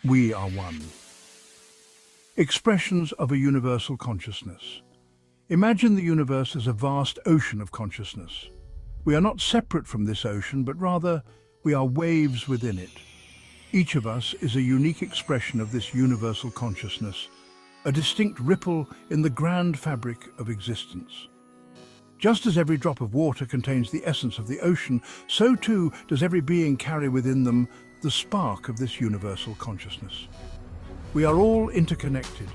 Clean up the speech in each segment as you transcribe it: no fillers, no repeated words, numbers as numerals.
We are one. Expressions of a universal consciousness. Imagine the universe as a vast ocean of consciousness. We are not separate from this ocean, but rather we are waves within it. Each of us is a unique expression of this universal consciousness, a distinct ripple in the grand fabric of existence. Just as every drop of water contains the essence of the ocean, so too does every being carry within them the spark of this universal consciousness. We are all interconnected,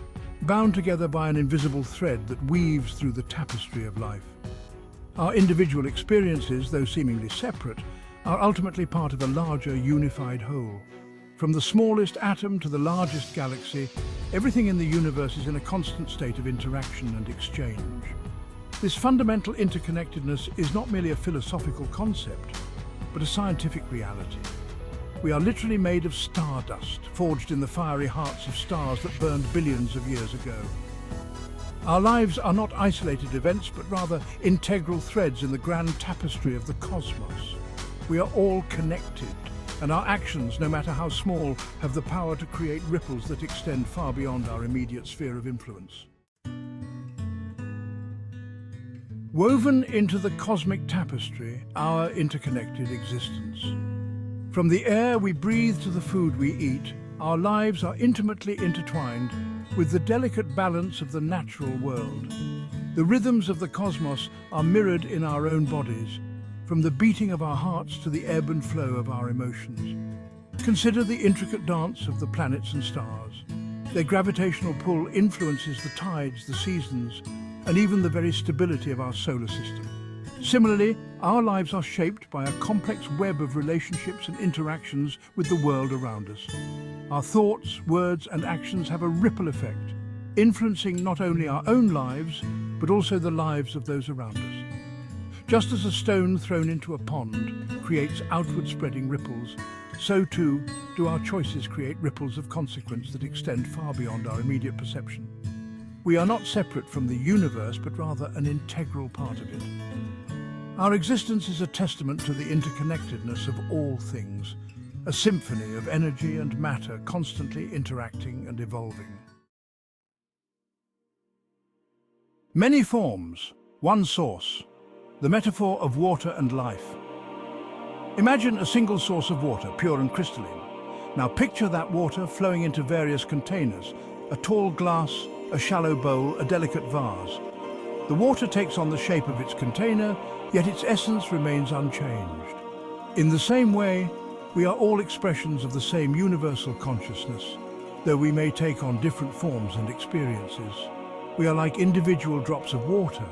bound together by an invisible thread that weaves through the tapestry of life. Our individual experiences, though seemingly separate, are ultimately part of a larger, unified whole. From the smallest atom to the largest galaxy, everything in the universe is in a constant state of interaction and exchange. This fundamental interconnectedness is not merely a philosophical concept, but a scientific reality. We are literally made of stardust, forged in the fiery hearts of stars that burned billions of years ago. Our lives are not isolated events, but rather integral threads in the grand tapestry of the cosmos. We are all connected, and our actions, no matter how small, have the power to create ripples that extend far beyond our immediate sphere of influence. Woven into the cosmic tapestry, our interconnected existence. From the air we breathe to the food we eat, our lives are intimately intertwined with the delicate balance of the natural world. The rhythms of the cosmos are mirrored in our own bodies, from the beating of our hearts to the ebb and flow of our emotions. Consider the intricate dance of the planets and stars. Their gravitational pull influences the tides, the seasons, and even the very stability of our solar system. Similarly, our lives are shaped by a complex web of relationships and interactions with the world around us. Our thoughts, words, and actions have a ripple effect, influencing not only our own lives, but also the lives of those around us. Just as a stone thrown into a pond creates outward spreading ripples, so too do our choices create ripples of consequence that extend far beyond our immediate perception. We are not separate from the universe, but rather an integral part of it. Our existence is a testament to the interconnectedness of all things, a symphony of energy and matter constantly interacting and evolving. Many forms, one source, the metaphor of water and life. Imagine a single source of water, pure and crystalline. Now picture that water flowing into various containers, a tall glass, a shallow bowl, a delicate vase. The water takes on the shape of its container, yet its essence remains unchanged. In the same way, we are all expressions of the same universal consciousness, though we may take on different forms and experiences. We are like individual drops of water,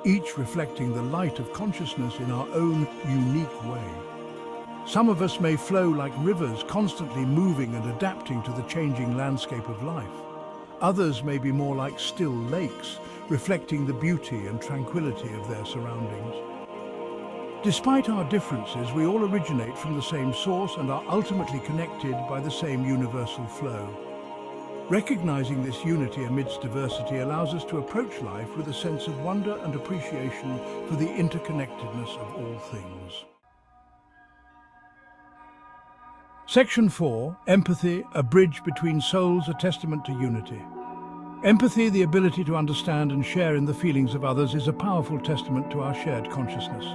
each reflecting the light of consciousness in our own unique way. Some of us may flow like rivers, constantly moving and adapting to the changing landscape of life. Others may be more like still lakes, reflecting the beauty and tranquility of their surroundings. Despite our differences, we all originate from the same source and are ultimately connected by the same universal flow. Recognizing this unity amidst diversity allows us to approach life with a sense of wonder and appreciation for the interconnectedness of all things. Section 4, Empathy, a bridge between souls, a testament to unity. Empathy, the ability to understand and share in the feelings of others, is a powerful testament to our shared consciousness.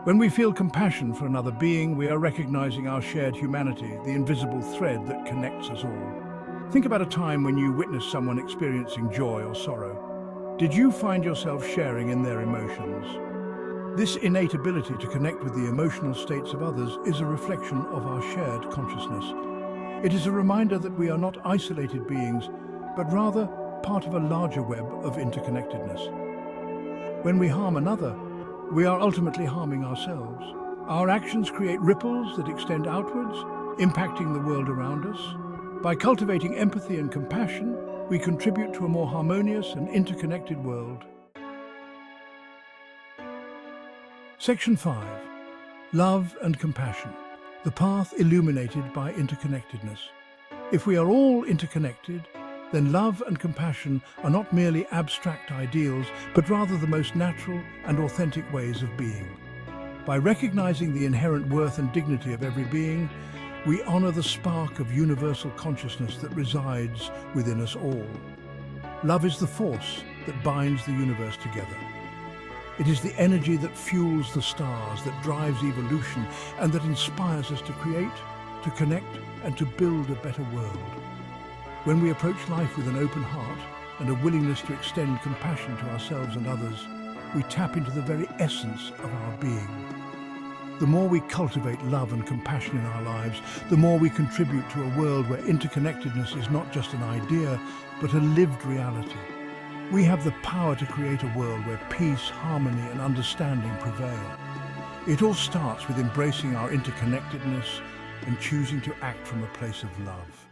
When we feel compassion for another being, we are recognizing our shared humanity, the invisible thread that connects us all. Think about a time when you witnessed someone experiencing joy or sorrow. Did you find yourself sharing in their emotions? This innate ability to connect with the emotional states of others is a reflection of our shared consciousness. It is a reminder that we are not isolated beings, but rather part of a larger web of interconnectedness. When we harm another, we are ultimately harming ourselves. Our actions create ripples that extend outwards, impacting the world around us. By cultivating empathy and compassion, we contribute to a more harmonious and interconnected world. Section 5. Love and Compassion. The path illuminated by interconnectedness. If we are all interconnected, then love and compassion are not merely abstract ideals, but rather the most natural and authentic ways of being. By recognizing the inherent worth and dignity of every being, We honor the spark of universal consciousness that resides within us all. Love is the force that binds the universe together. It is the energy that fuels the stars, that drives evolution, and that inspires us to create, to connect, and to build a better world. When we approach life with an open heart and a willingness to extend compassion to ourselves and others, we tap into the very essence of our being. The more we cultivate love and compassion in our lives, the more we contribute to a world where interconnectedness is not just an idea, but a lived reality. We have the power to create a world where peace, harmony, and understanding prevail. It all starts with embracing our interconnectedness and choosing to act from a place of love.